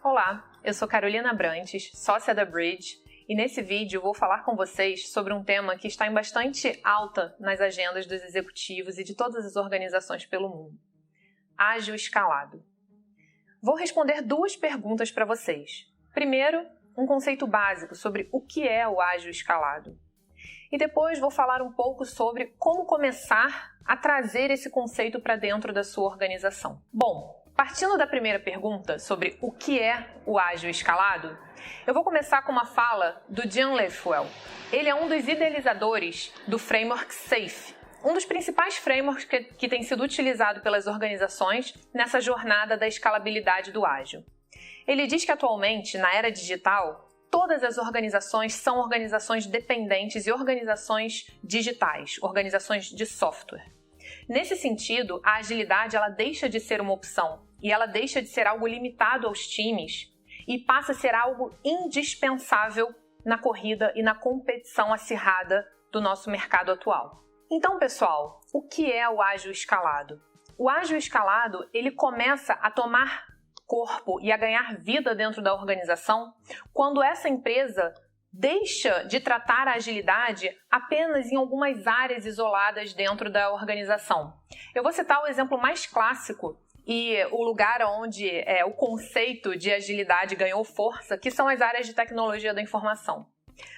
Olá, eu sou Carolina Abrantes, sócia da Bridge, e nesse vídeo vou falar com vocês sobre um tema que está em bastante alta nas agendas dos executivos e de todas as organizações pelo mundo: ágil escalado. Vou responder duas perguntas para vocês. Primeiro, um conceito básico sobre o que é o ágil escalado. E depois vou falar um pouco sobre como começar a trazer esse conceito para dentro da sua organização. Bom, partindo da primeira pergunta sobre o que é o ágil escalado, eu vou começar com uma fala do Jan Lefewell. Ele é um dos idealizadores do framework SAFe, um dos principais frameworks que tem sido utilizado pelas organizações nessa jornada da escalabilidade do ágil. Ele diz que atualmente, na era digital, todas as organizações são organizações dependentes e organizações digitais, organizações de software. Nesse sentido, a agilidade ela deixa de ser uma opção e ela deixa de ser algo limitado aos times e passa a ser algo indispensável na corrida e na competição acirrada do nosso mercado atual. Então, pessoal, o que é o ágil escalado? O ágil escalado, ele começa a tomar corpo e a ganhar vida dentro da organização quando essa empresa deixa de tratar a agilidade apenas em algumas áreas isoladas dentro da organização. Eu vou citar o exemplo mais clássico e o lugar onde o conceito de agilidade ganhou força, que são as áreas de tecnologia da informação.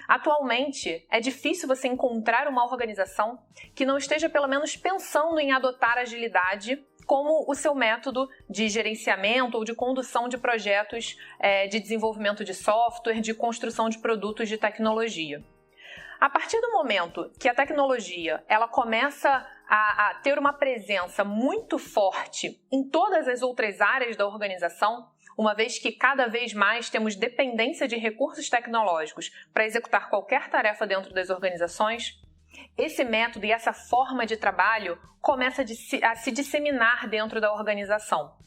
Atualmente, é difícil você encontrar uma organização que não esteja pelo menos pensando em adotar agilidade como o seu método de gerenciamento ou de condução de projetos de desenvolvimento de software, de construção de produtos de tecnologia. A partir do momento que a tecnologia ela começa a ter uma presença muito forte em todas as outras áreas da organização, uma vez que cada vez mais temos dependência de recursos tecnológicos para executar qualquer tarefa dentro das organizações, esse método e essa forma de trabalho começa a se disseminar dentro da organização.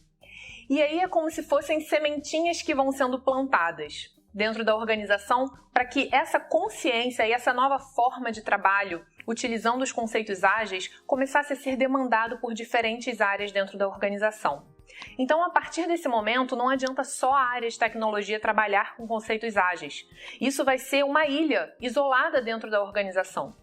E aí é como se fossem sementinhas que vão sendo plantadas dentro da organização para que essa consciência e essa nova forma de trabalho, utilizando os conceitos ágeis, começasse a ser demandado por diferentes áreas dentro da organização. Então, a partir desse momento, não adianta só a área de tecnologia trabalhar com conceitos ágeis. Isso vai ser uma ilha isolada dentro da organização.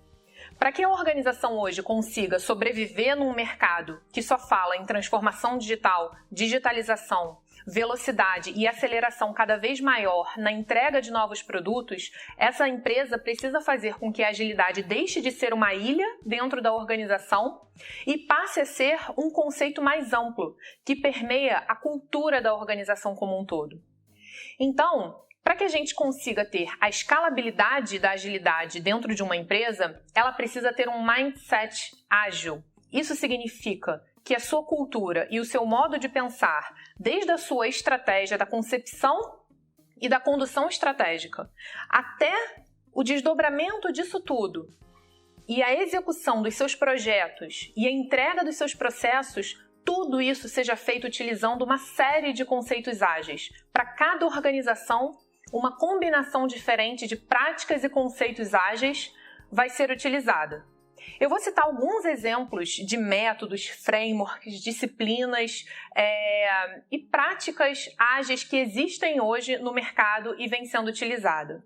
Para que a organização hoje consiga sobreviver num mercado que só fala em transformação digital, digitalização, velocidade e aceleração cada vez maior na entrega de novos produtos, essa empresa precisa fazer com que a agilidade deixe de ser uma ilha dentro da organização e passe a ser um conceito mais amplo, que permeia a cultura da organização como um todo. Então, para que a gente consiga ter a escalabilidade da agilidade dentro de uma empresa, ela precisa ter um mindset ágil. Isso significa que a sua cultura e o seu modo de pensar, desde a sua estratégia, da concepção e da condução estratégica, até o desdobramento disso tudo e a execução dos seus projetos e a entrega dos seus processos, tudo isso seja feito utilizando uma série de conceitos ágeis. Para cada organização, uma combinação diferente de práticas e conceitos ágeis vai ser utilizada. Eu vou citar alguns exemplos de métodos, frameworks, disciplinas e práticas ágeis que existem hoje no mercado e vêm sendo utilizadas.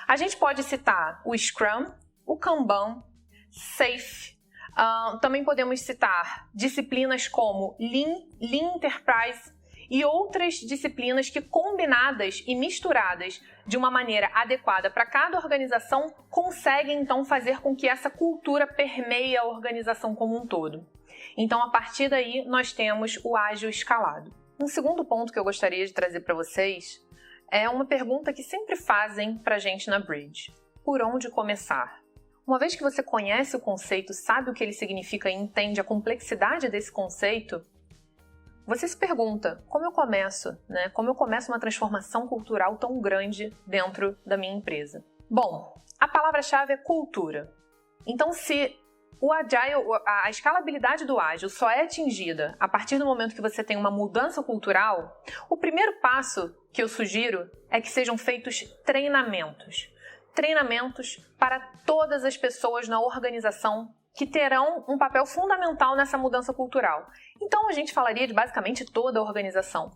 A gente pode citar o Scrum, o Kanban, SAFe. Também podemos citar disciplinas como Lean Enterprise e outras disciplinas que, combinadas e misturadas de uma maneira adequada para cada organização, conseguem então fazer com que essa cultura permeie a organização como um todo. Então, a partir daí, nós temos o ágil escalado. Um segundo ponto que eu gostaria de trazer para vocês é uma pergunta que sempre fazem para a gente na Bridge: por onde começar? Uma vez que você conhece o conceito, sabe o que ele significa e entende a complexidade desse conceito, você se pergunta, como eu começo, né? Como eu começo uma transformação cultural tão grande dentro da minha empresa? Bom, a palavra-chave é cultura. Então, se o Agile, a escalabilidade do ágil só é atingida a partir do momento que você tem uma mudança cultural, o primeiro passo que eu sugiro é que sejam feitos treinamentos. Treinamentos para todas as pessoas na organização que terão um papel fundamental nessa mudança cultural. Então, a gente falaria de basicamente toda a organização.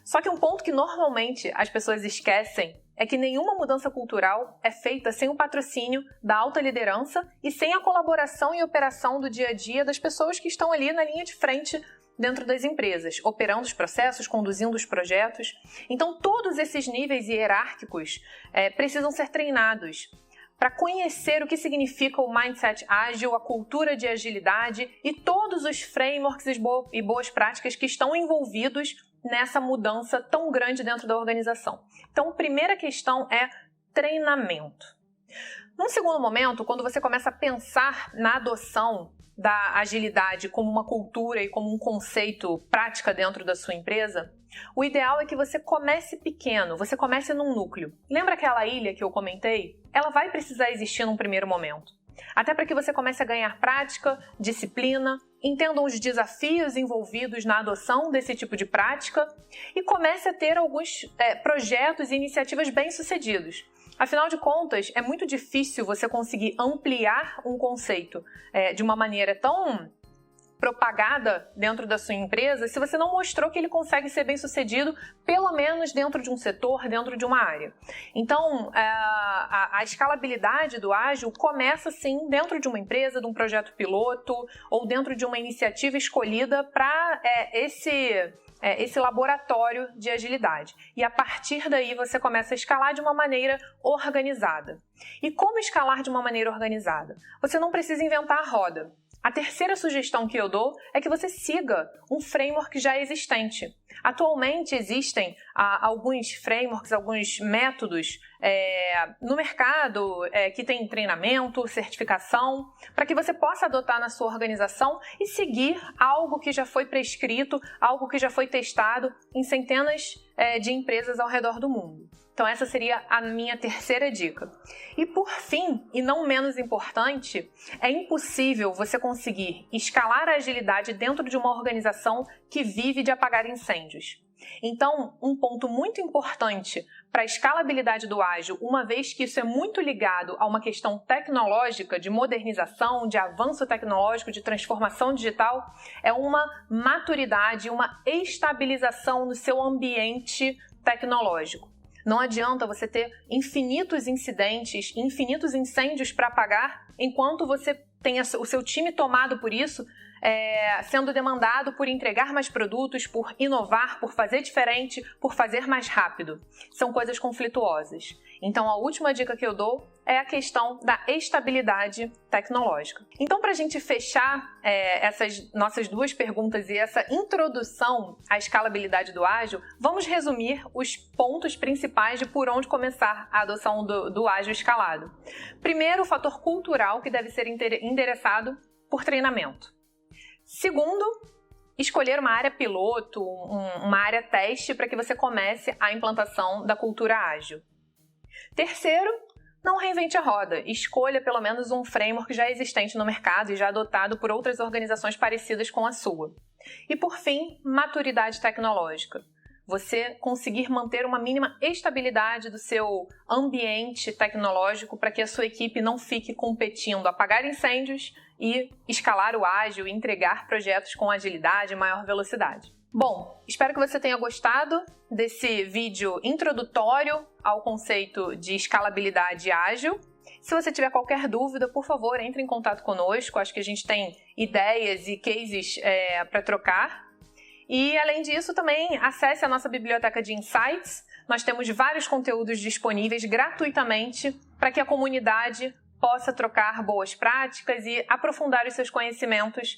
Só que um ponto que normalmente as pessoas esquecem é que nenhuma mudança cultural é feita sem o patrocínio da alta liderança e sem a colaboração e operação do dia a dia das pessoas que estão ali na linha de frente dentro das empresas, operando os processos, conduzindo os projetos. Então, todos esses níveis hierárquicos precisam ser treinados para conhecer o que significa o mindset ágil, a cultura de agilidade e todos os frameworks e boas práticas que estão envolvidos nessa mudança tão grande dentro da organização. Então, a primeira questão é treinamento. Num segundo momento, quando você começa a pensar na adoção da agilidade como uma cultura e como um conceito prática dentro da sua empresa, o ideal é que você comece pequeno, você comece num núcleo. Lembra aquela ilha que eu comentei? Ela vai precisar existir num primeiro momento. Até para que você comece a ganhar prática, disciplina, entendam os desafios envolvidos na adoção desse tipo de prática e comece a ter alguns projetos e iniciativas bem-sucedidos. Afinal de contas, é muito difícil você conseguir ampliar um conceito de uma maneira tão propagada dentro da sua empresa se você não mostrou que ele consegue ser bem-sucedido, pelo menos dentro de um setor, dentro de uma área. Então, a escalabilidade do ágil começa, sim, dentro de uma empresa, de um projeto piloto ou dentro de uma iniciativa escolhida para esse laboratório de agilidade. E a partir daí você começa a escalar de uma maneira organizada. E como escalar de uma maneira organizada? Você não precisa inventar a roda. A terceira sugestão que eu dou é que você siga um framework já existente. Atualmente existem alguns frameworks, alguns métodos no mercado que tem treinamento, certificação, para que você possa adotar na sua organização e seguir algo que já foi prescrito, algo que já foi testado em centenas de empresas ao redor do mundo. Então essa seria a minha terceira dica. E por fim, e não menos importante, é impossível você conseguir escalar a agilidade dentro de uma organização que vive de apagar incêndios. Então, um ponto muito importante para a escalabilidade do ágil, uma vez que isso é muito ligado a uma questão tecnológica, de modernização, de avanço tecnológico, de transformação digital, é uma maturidade, uma estabilização no seu ambiente tecnológico. Não adianta você ter infinitos incidentes, infinitos incêndios para apagar, enquanto você tem o seu time tomado por isso, sendo demandado por entregar mais produtos, por inovar, por fazer diferente, por fazer mais rápido. São coisas conflituosas. Então, a última dica que eu dou é a questão da estabilidade tecnológica. Então, para a gente fechar essas nossas duas perguntas e essa introdução à escalabilidade do ágil, vamos resumir os pontos principais de por onde começar a adoção do ágil escalado. Primeiro, o fator cultural, que deve ser endereçado por treinamento. Segundo, escolher uma área piloto, uma área teste para que você comece a implantação da cultura ágil. Terceiro, não reinvente a roda. Escolha pelo menos um framework já existente no mercado e já adotado por outras organizações parecidas com a sua. E por fim, maturidade tecnológica. Você conseguir manter uma mínima estabilidade do seu ambiente tecnológico para que a sua equipe não fique competindo, apagar incêndios e escalar o ágil e entregar projetos com agilidade e maior velocidade. Bom, espero que você tenha gostado desse vídeo introdutório ao conceito de escalabilidade ágil. Se você tiver qualquer dúvida, por favor, entre em contato conosco. Acho que a gente tem ideias e cases para trocar. E, além disso, também acesse a nossa biblioteca de insights. Nós temos vários conteúdos disponíveis gratuitamente para que a comunidade possa trocar boas práticas e aprofundar os seus conhecimentos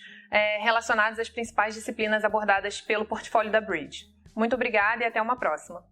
relacionados às principais disciplinas abordadas pelo portfólio da Bridge. Muito obrigada e até uma próxima!